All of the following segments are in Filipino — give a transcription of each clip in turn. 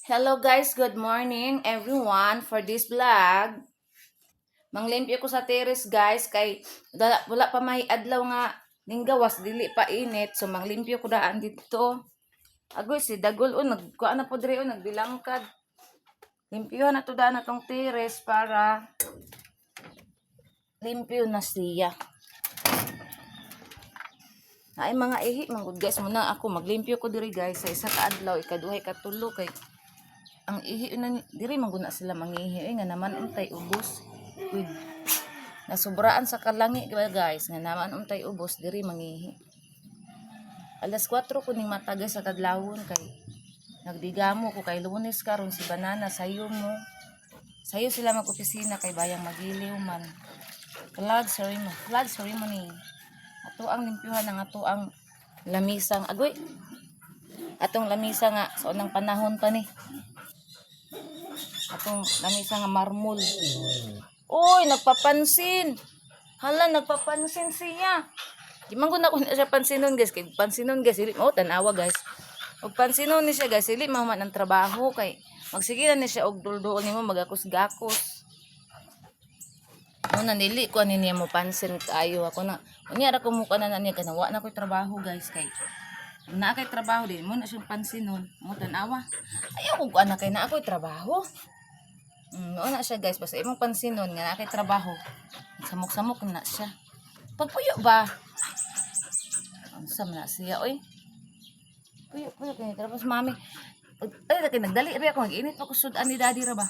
Hello guys, good morning everyone for this vlog. Manglimpyo ko sa terrace guys kay wala pa may adlaw nga ning gawas dili pa init so manglimpyo ko daan dito. Agoy si dagol nagkuha na po diri nagbilangkad. Limpyo na to daan atong terrace para limpyo na siya. Ay mga ihi manggod guys muna ako maglimpyo ko diri guys sa isa ka adlaw ikaduhay katulo kay ang ihi na diri man guna sila mangihi nga naman untay ubos with nasubraan sa kalangi guys nga naman untay ubos diri mangihi. Alas 4 ko ning matagay sa kadlawon kay nagdigamo ko kay Lunes karon si Banana sayo mo. Sayo sila mag-opisina kay bayang magiliw man. Flag ceremony. Ato ang limpyuhan ng ato ang lamisang agoy. Atong lamisa nga sa unang panahon pa ni. Atong lamisa nga marmol. Uy, nagpapansin. Hala, nagpapansin siya. Di man ko na kung siya pansinon guys. Kay pansinon guys. Oh, tanawa guys. Og pansinon ni siya guys. Dili man ang trabaho kay magsigilan ni siya og dulduol nimo magakos-gakos. Una nili ko ani niya mo pansin kaayo ako na. Unya ra ko mo kana niya kanawa na ko trabaho guys kay na kay trabaho din mo na siyang pansinon mo tanawa. Ayaw ko ana kay na ako'y trabaho. Una siya guys basta imong pansinon nga na kay trabaho. Samok-samok na siya. Pagpuyo ba? Unsa man na siya oy? Puyo kay tapos mami. Ay kay nagdali ra ako nag-init pa ko sudan ni daddy ra ba?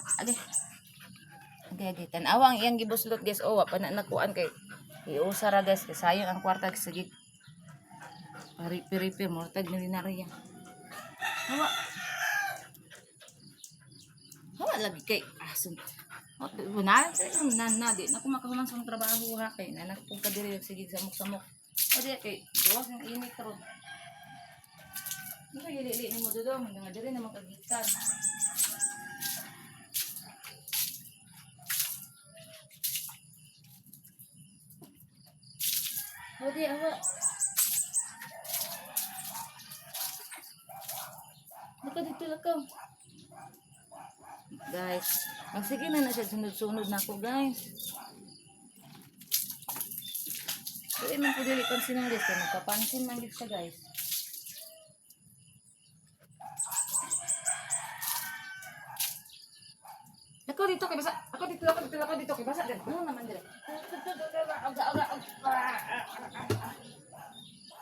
Okay, tanawa ang iyang gibuslot guys. Oh, pa na nakuan kay iusa ra guys kay sayang ang kwarta sige. Pari-piri mortag ni na riya. Hawa lagi kay asun. Bunan na di na ko makahuman sa trabaho ha kay nanak pug kadiri sige samok-samok. O di kay duwas ng init ro. Ito yili ni mo dudong nga diri na makagikan. O di awa. Baka dito lakaw. Guys, magsige na siya sunod-sunod na ako guys. Dili man ko dili pansin guys, kaya nagkapansin man siya guys. Ako dito kay basa. Ako dito kay basa. Ano naman dire? Aga.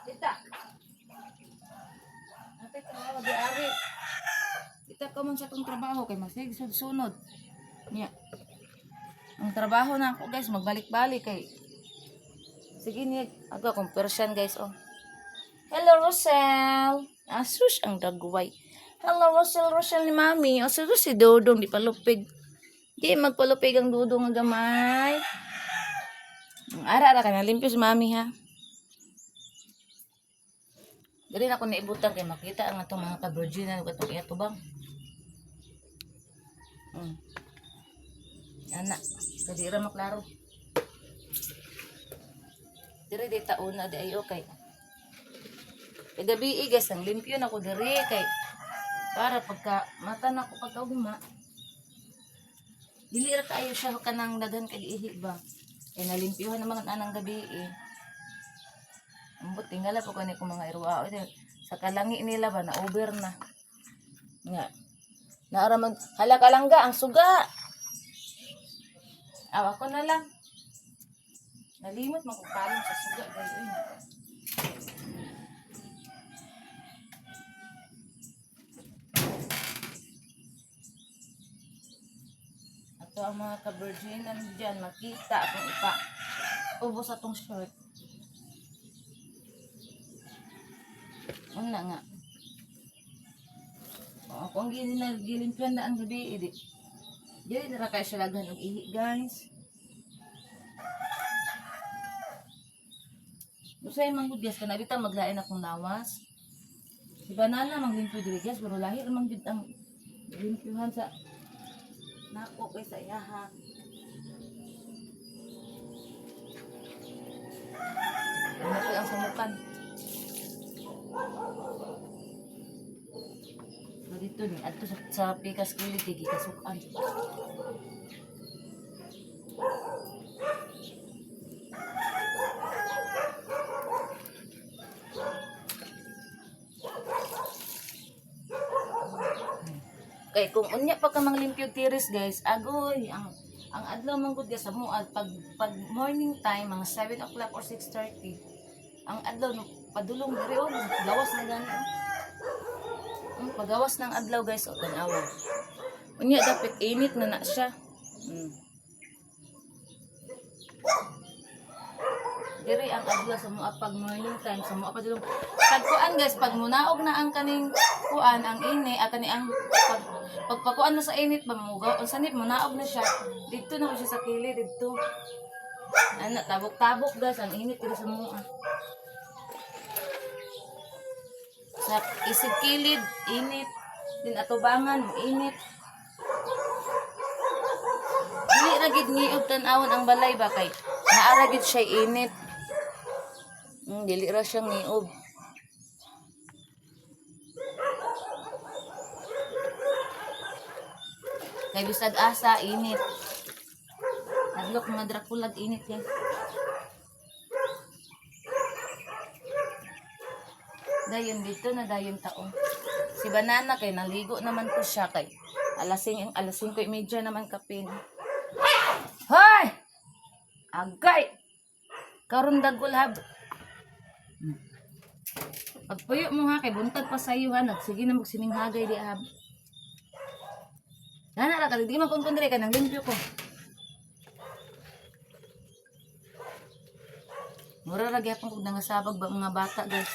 Dita. Ate trabaho di ari. Dita ko man sa tong trabaho kay masig sunod. Niya. Ang trabaho na ako guys magbalik-balik kay sige ni aga kong Persian guys oh. Hello Rosel. Asus ang dagway. Hello Rosel ni Mami. O si Dodong di palupig. Di magpalupig ang Dodong nga gamay. Ara ka na limpyo si Mami ha. Dili na ko naibutan kay makita ang atong mga ka-virginan ug atong iatubang. Ana, kadira maklaro. Diri di tauna di ayo kay. Gabi guys, ang limpyo na ko diri kay para pagka mata na ko pagkaugma. Dili ra kaayo siya kanang daghan kay ihi ba. Kay nalimpyuhan naman ang anang gabi eh. Ambot tingala po kani ko mga irwa sa kalangi nila ba na over na. Nga. Naaraman hala kalangga ang suga. Awa ko na lang. Nalimot man kung paano sa suga guys. Ato ang mga ka-virginan dyan makita akong ipa. Ubos atong shirt. Una nga. Ako ang gilimpyan na ang gabi edi. Dili na kay siya laghan og ihi guys. Usay man gud guys kana bitaw maglain akong lawas. Si Banana manglimpyo diri guys pero lahi man gud ang limpyuhan sa nako kay sa iyaha. Ano ko ang samukan. dito ni adto sa pikas kilid kay kasukan. Kay kung unya pa ka mang limpyo tiris guys, agoy ang adlaw man gud sa mo pag morning time mga 7 o'clock or 6:30. Ang adlaw no, padulong diri oh, gawas na gani. Pagawas ng adlaw guys, o tanawa. Unya dapat init na siya. Diri ang adlaw sa mga pag morning time sa mga padulong. Pagkuan guys, pag munaog na ang kaning kuan ang ini at kani ang pagpakuan na sa init ba mugaw ang sanip munaog na siya. Dito na siya sa kilid dito. Ana tabok-tabok guys ang init diri sa mga. Sa isig kilid, init. Din atubangan, init. Dili ra gid niog tan-awon ang balay ba kay naara gid siya init. Dili ra siyang niog. Kay bisag asa init. Naglok mga Dracula init yan. Dayon dito na dayon taon. Si Banana kay naligo naman ko siya kay alas 5 media naman kapin. Hoy! Agay! Karon dagol hab. Pagpuyo mo ha kay buntag pa sayo ha sige na magsininghagay di hab. Nana ra ka di man kun dire ka nang limpyo ko. Mura ra gyapon kog nangasabag ba mga bata guys.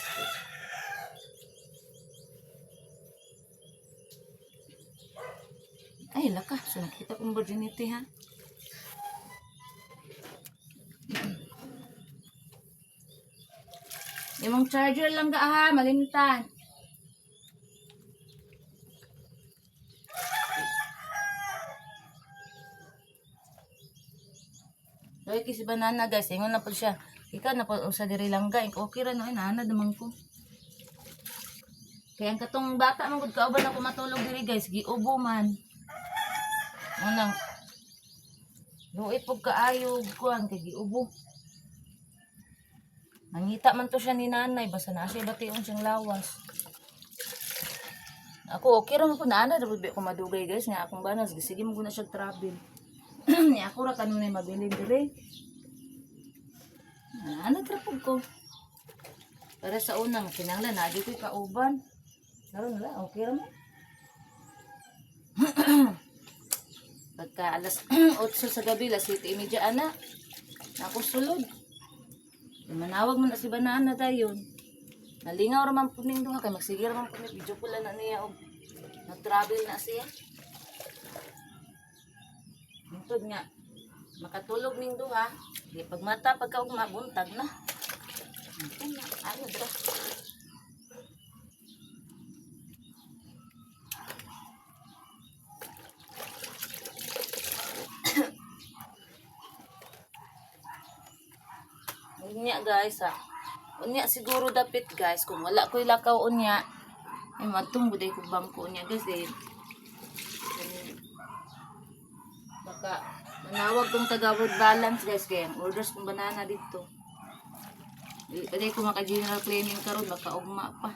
Ay, laka. So, nakita kong virginity, ha? Yung charger lang ga, ha? Malimtan. Lagi si Banana, guys. Ingon na po siya. Ikaw na po sa diri lang, guys. Okay ra, no? Inaana naman ko. Kaya ang katong bata, magod kauban ako matulog diri, guys. Giubo man. Anang luit pog kaayo kuan kay giubo. Nangita man to siya ni nanay basta na siya bation siyang lawas. Ako okay ra man ko naana dapat ko madugay guys nga akong banas sige mo guna siya travel. Ni ako ra kanunay mabilin dire. Ana trapog ko. Para sa unang kinahanglan na di ko kauban. Karon wala okay ra mo. Pagka alas 8 sa gabi, alas 7:30 ana. Ako sulod. Manawag man na si Banana dayon. Nalingaw ra man po ning duha kay magsige ra man po video pula na niya og nag-travel na siya. Mutod nga makatulog ning duha, di pagmata pagka og mabuntag na. Ano dra? Unya guys ha. Unya siguro dapit guys kung wala ko'y lakaw unya ay matong buday ko bangko unya guys eh. Baka manawag kong taga word balance guys kaya orders kong Banana dito. Dili ko maka general cleaning karon baka ugma pa.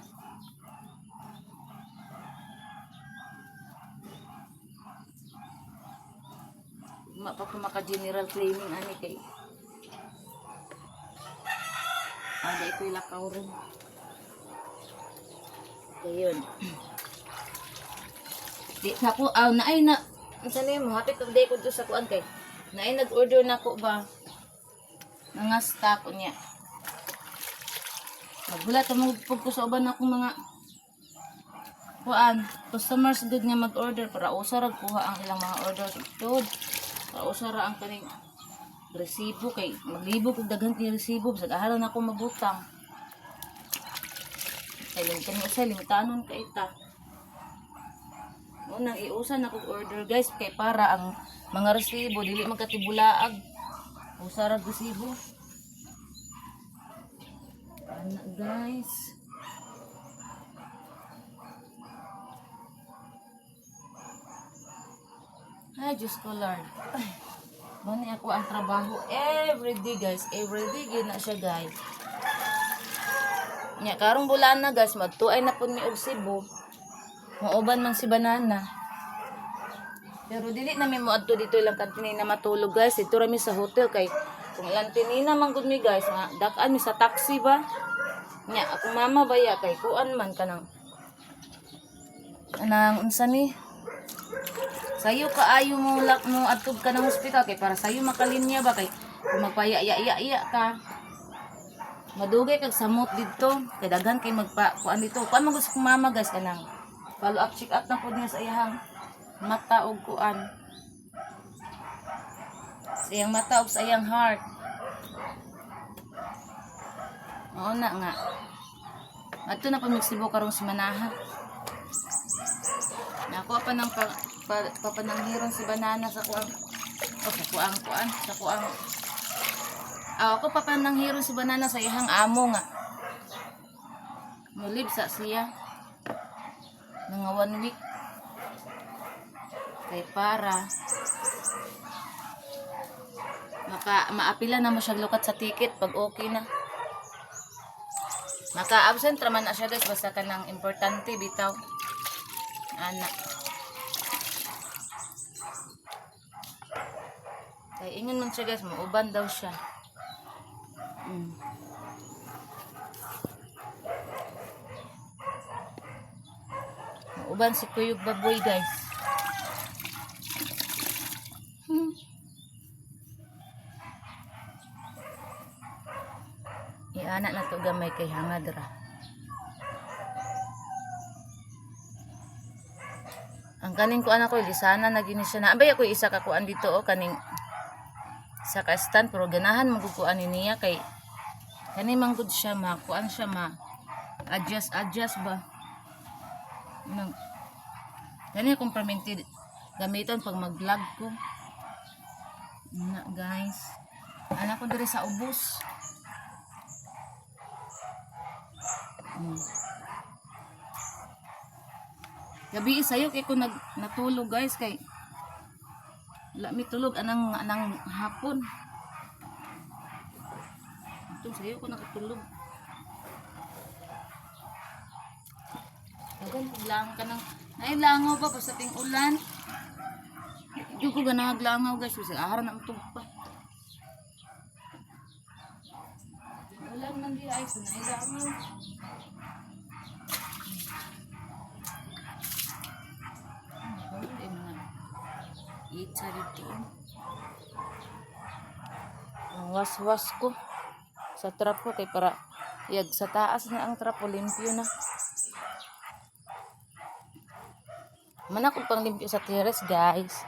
Ugma pa ko maka general cleaning ani kay ada ito ilakaw rin. Ayun. Di na ko, naay na, saan mo, happy today ko sa kuan kay. Naay nag-order na ko ba, mga stock niya. Magbulat, magpug ko sa uban akong mga, kuan, customers good nga mag-order, para usarag kuha ang ilang mga order. Ito, para usara ang kaning, resibo kay maglibo kog daghan ti resibo sa aharaw na ako mabutang kay kani usa limitanon kay ta unang iusan ako order guys kay para ang mga resibo dili magkatibulaag usa ra resibo ana guys Ay, Diyos ko, Lord. Ay, mani ako ang trabaho everyday, guys. Everyday, yun na siya, guys. Nya, karong bulan na, guys. Magtuay na po mi og Cebu. Mauban man si Banana. Pero dili na mi moadto dito lang kantinay na matulog, guys. Dito rami sa hotel kay kung ilang tinina man gud mi, guys, nga dak-an mi sa taxi ba. Nya, akong mama baya kay kuan man kanang unsa ni? Sayo kaayo mo lak mo adtog ka ng hospital kay para sayo makalinya ba kay kung magpaya-iya ka. Madugay kag samot dito kay daghan kay magpa kuan dito. Kuan man gusto kong mama, guys, kanang follow up check up na pud niya sa iyang mata og kuan. Sa iyang mata og sa iyang heart. Oo na nga. Ato na pamigsibo karong simanaha. Nako pa nang papananghiron si Banana sa kuang sa kuang ako papananghiron si Banana sa ihang amo nga. Mulib sa siya. Mga 1 week. Kay para maapila na mo siya lukat sa ticket pag okay na. Maka-absent raman na siya, guys, basta ka ng importante bitaw. Anak. Kaya ingon man siya, guys, mauban daw siya. Mauban si Kuyog Baboy, guys. Anak na to gamay kay hangad ra. Ang kaning ko anak ko lisana na gini siya na. Abay ako isa ka kuan dito o kaning sa ka stand pero ganahan magkuan niya kay kani manggod siya ma kuan siya ma adjust ba. Nang kani akong permanente gamiton pag mag-vlog ko. Na, guys. Anak ko dire sa ubos. Gabi sayo kay ko natulog, guys, kay wala mi tulog anang hapon. Ito sayo ko nakatulog. Dagan lang ka nang nailangaw ba sa ting ulan. Di ko ganang langaw, guys, kasi ahara na utog pa. Ulan man di ay nailangaw. Itsa dito. Ang was-was ko sa trapo kay para yag sa taas na ang trapo limpyo na. Man ako pang limpyo sa terrace, guys.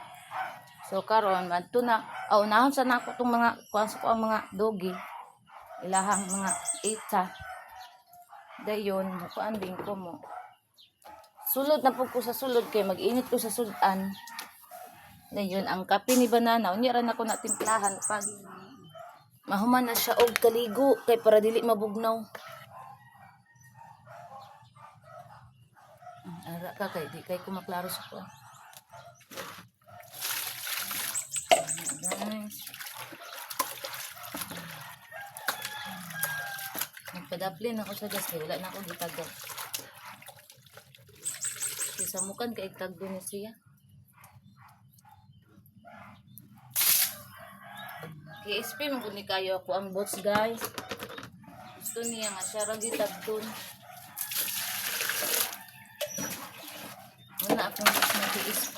So karon adto na unahon sa nako tong mga kuan sa ko ang mga dogi. Ilahang mga itsa. Dayon kuan din ko mo. Sulod na pud ko sa sulod kay mag-init ko sa sudan. Dayon ang kape ni Banana unya ra nako natimplahan pag mahuman na siya og kaligo kay para dili mabugnaw. Ara ka kay di kay ko maklaro sa ko. Guys. Nagpadaplin ako sa gas kay wala na ako gitagad. Isa mukan kay tagdo ni siya. KSP magud ni kayo ako ang bots, guys. Gusto niya nga siya ra gitagdon. Wala akong bots na KSP.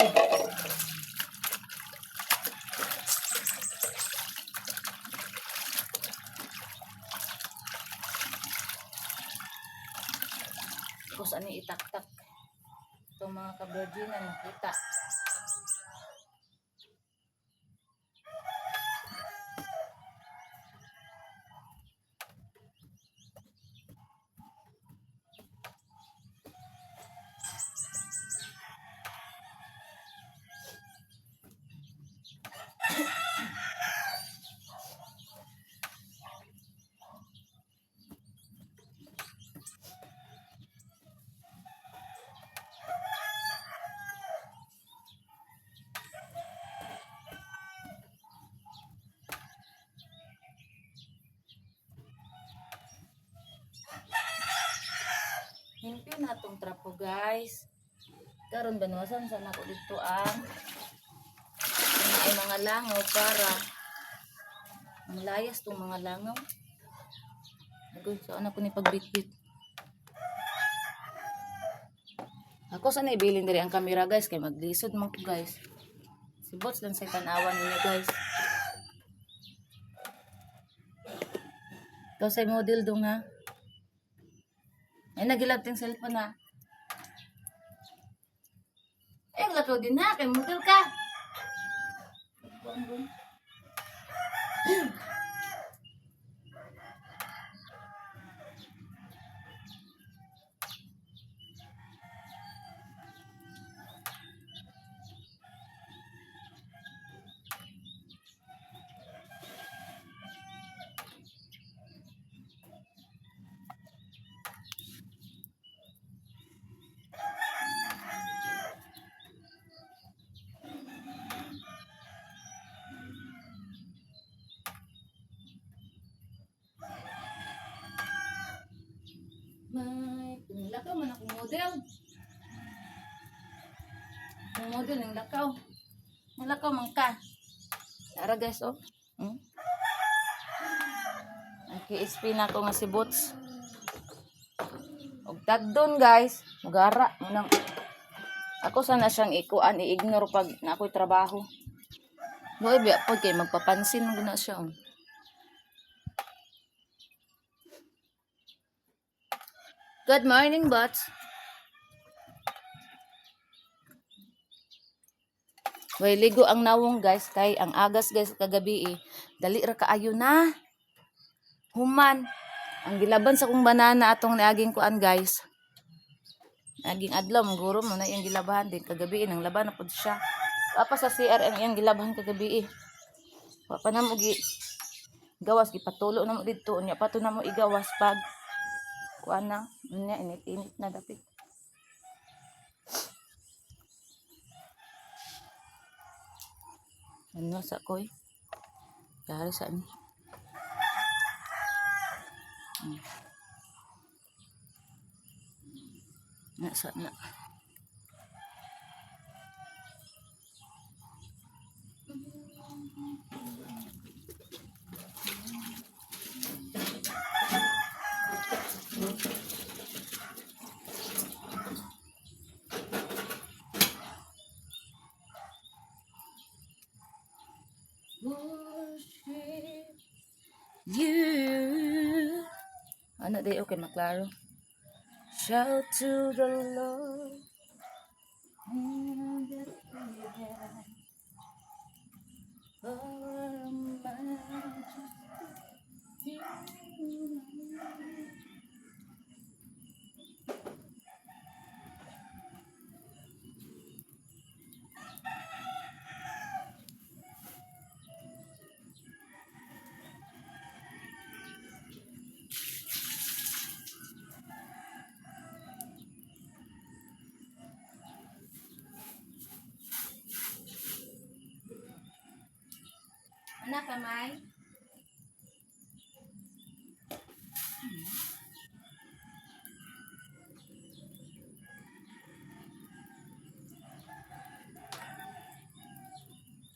Tapos ano itaktak. Itong mga ka-virgin na nakita. na itong trapo guys. Karon banuasan sana ko dito ang ay mga langaw para ang layas tong mga langaw. Agoy, so anak ko ni pagbitbit. Ako sana ibilin diri ang camera guys kay maglisod man ko guys. Si Bots lang sa tanawan niyo guys. Ito sa model dong ha. Ay nagilab ting cellphone ha. Ay lakaw din ha kay model ka. May, lakaw man akong model. Ang model ng lakaw. Ang lakaw man ka. Tara guys, oh. Naki-SP na ako nga si Bots. Og tagdon guys. Mugara. Munang, ako sana siyang ikuan, i-ignore pag na ako'y trabaho. Doy, biya po kay magpapansin mo na siya, oh. Good morning, Bots. Way ligo ang nawong guys kay ang agas guys kagabi dali ra kaayo na. Human ang gilaban sa kong banana atong niaging kuan guys. Naging adlaw guro mo na iyang gilabahan din kagabi nang laban na pud siya. Apa sa CR ang iyang gilabahan kagabi. Wa pa na mo gi gawas gipatulo na mo didto unya pa to na mo igawas pag kuan na unya init-init na dapit. Ano sa koy? Dari sa ni. Na sa na. Worship you. Ano di okay maklaro. Shout to the Lord. Anak kamay.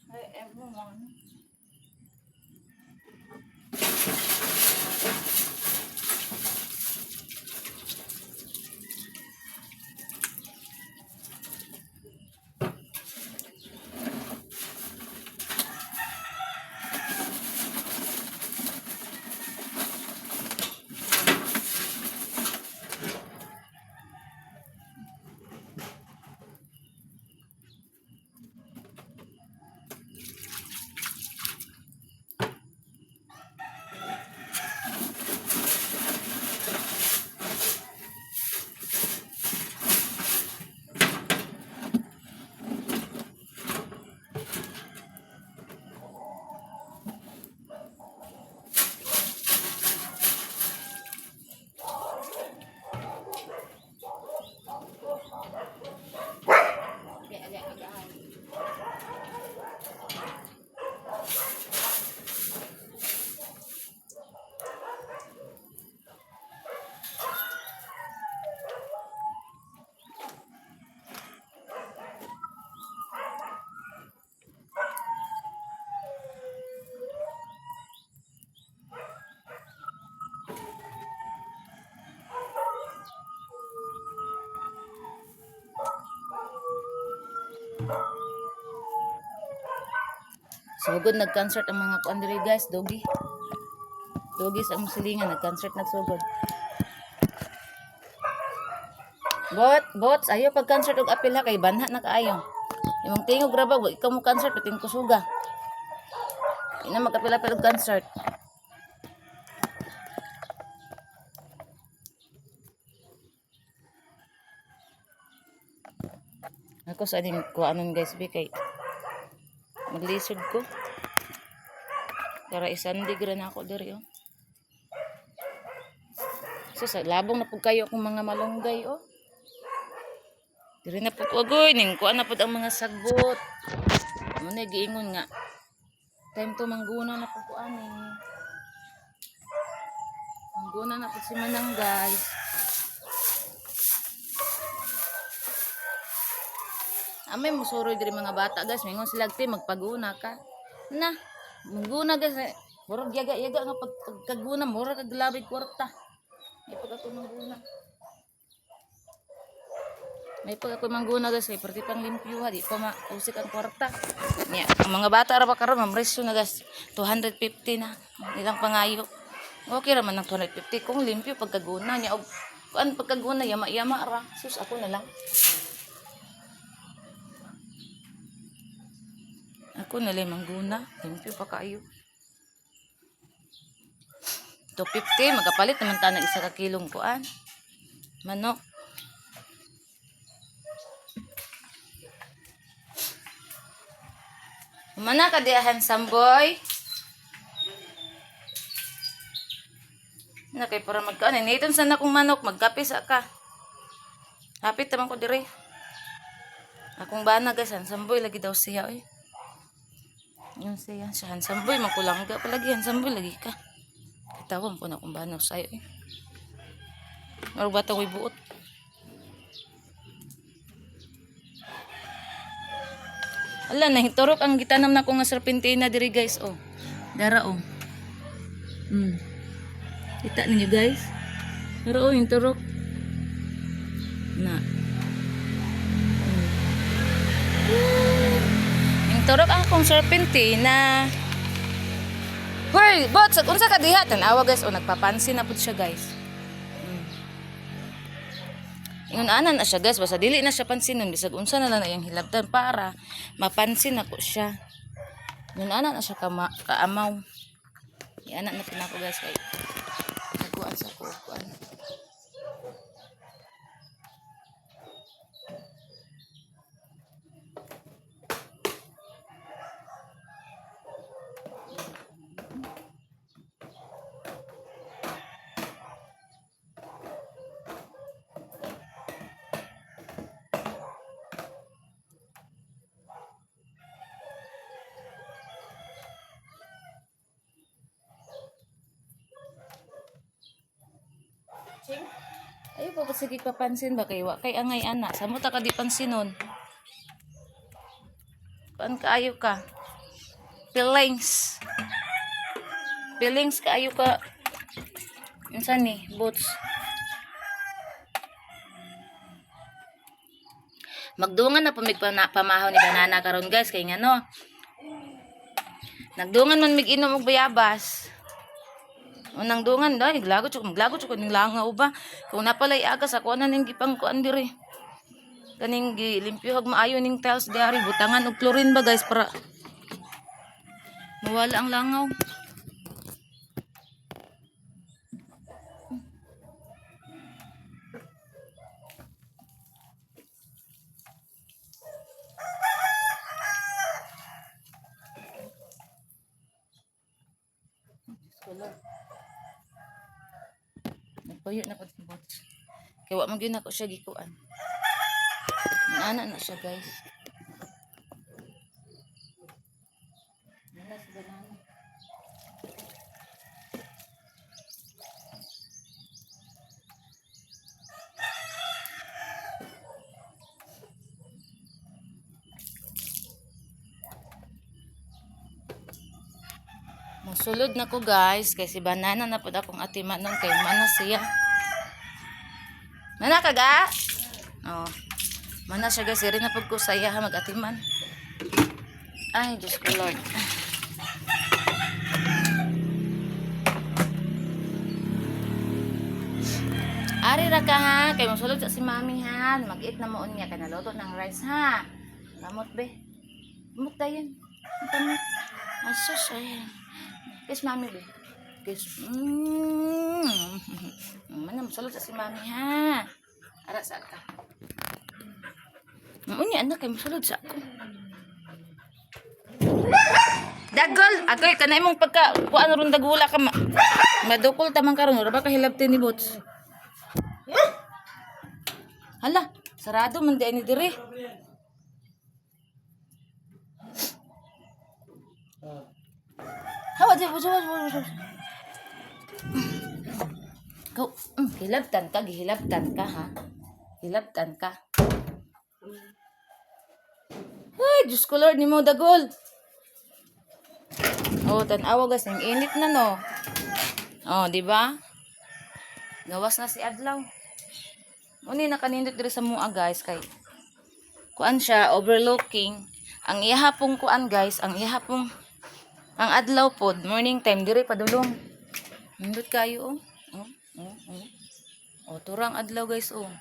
Hey everyone. Sugod nag-concert ang mga kuan diri guys, dogi. Dogi sa musilingan nag-concert nagsugod. Bots, ayo pag concert og apil ha kay banha na kaayo. Imong tingog ra ba ikaw mo concert pating kusuga. Ina magapil-apil og concert. Ako sa aning kuanon guys bi kay maglisod ko. Para isandig ra na ako diri oh. So sa labong na pud kayo akong mga malunggay oh. Diri na pud agoy ning kuan na pud ang mga sagbot. Mo na giingon nga. Time to mangguna na pud kuan eh. Mangguna na pud si Manang guys. Amay musuroy diri mga bata guys, mingon sila ti magpaguna ka. Na, mangguna guys. Murag yaga-yaga nga pagkaguna, murag kaglabig kwarta. May pag ako mangguna. May pag ako mangguna guys, kay perti pang limpyo ha, di pa mausik ang kwarta. Yeah. Ang mga bata ra pa karon mamresyo na guys, 250 na. Ilang pangayo. Okay ra man ang 250 kung limpyo pagkaguna niya. Kuan pagkaguna yama-yama ra. Sus ako na lang. Ako na lang mangguna, limpyo pa kayo. 250 magapalit naman ta ng isa ka kilong kuan. Manok. Mana ka diahan samboy? Na kay para magkaan ni iton sana kong manok magkape sa ka. Hapit naman ko dire. Akong bana guys, samboy lagi daw siya oy. Yun siya, siya samboy makulang ga palagi samboy lagi ka. Tawag po na kung bana sayo eh. Maro bata ko'y buot. Ala, nahiturok ang gitanam na ko nga serpentina diri guys, oh. Dara, oh. Kita ninyo guys. Pero, oh, yung turok. Na. Yung turok ang akong serpentina. Hoy, bots, unsa ka diha? Tanawa guys, oh, nagpapansin na pud siya guys. Ingon anan na siya guys, basta dili na siya pansinon bisag unsa na lang na yung hilabtan para mapansin ako siya. Ingon anan na siya kaamaw. Ianak na pinako guys kay nagkuan sa ko kuan. Ayo pa sige papansin ba kay wa kay angay ana samo ta ka di pansinon. Paan kaayo ka? Feelings kaayo ka. Insan ni boots. Magdungan na pamahaw ni banana karon guys kay ngano. Nagdungan man mig-inom og bayabas. Unang dungan dai maglagot ko ning langaw ba kung napalay agas ako na ning gipang kuan diri kaning gilimpyo hag maayo ning tiles diari butangan og chlorine ba guys para mawala ang langaw. Nagpuyo na ko si bots. Kaya wa man gyud nako siya gikuan. Ana na siya guys. Nana si banana. Musulod na ko guys kay si banana na pud akong atiman nun kay mana siya. Mana ka ga? Oh. Mana siya guys, rin na pag ko saya ha mag-atiman. Ay, Diyos ko Lord. Ari ra ka ha, kay mosulod sa si mami ha, mag-eat na moon niya, kay naluto ng rice ha. Gamot be. Gamot tayo. Gamot. Asus, ayan. Kiss mami be. Kiss. Mana mosulod sa si mami ha. Ara sa ka. Moon niya anak, kay mosulod sa ako. Dagol, agoy kanay mong pagka kuan ron dagula ka madukol tamang karon, ora ba ka hilabti ni Bots? Hala, sarado man di ani dire. Hawa di buso. Go, hilabtan ka, gihilabtan ka ha. Hilabtan ka. Ay, Diyos ko Lord, ni mo dagol. Oh, tanawa guys, ang init na no. Oh, di ba? Gawas na si Adlaw. Uni nakanindot diri sa mua guys kay kuan siya overlooking. Ang ihapong kuan guys, ang ihapong ang adlaw pod morning time diri padulong. Nindot kayo oh. Oh, turang adlaw guys oh.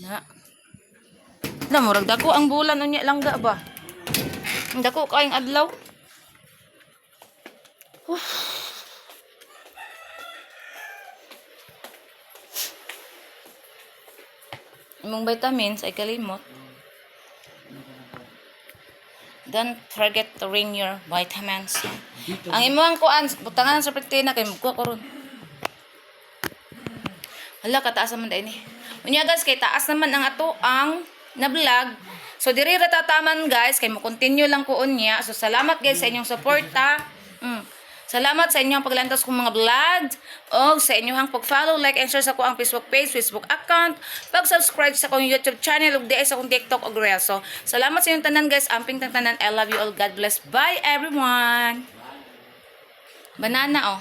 Na. Na murag dako ang bulan unya langga ba. Ang dako kaayong adlaw. Imong vitamins ay kalimot. Don't forget to ring your vitamins. Ang imong kuan butangan sa pektina kay magkuha ko ron. Hala kataas naman dai ni. Unya guys kay taas naman ang ato ang na vlog. So diri ra tataman guys kay mo continue lang ko unya. So salamat guys sa inyong suporta. Salamat sa inyong paglantas kong mga vlog o sa inyong pag-follow, like, and share sa akong Facebook page, Facebook account, pag-subscribe sa akong YouTube channel, ug sa akong TikTok o Reels. So, salamat sa inyong tanan guys, amping tanan. I love you all. God bless. Bye everyone. Banana oh.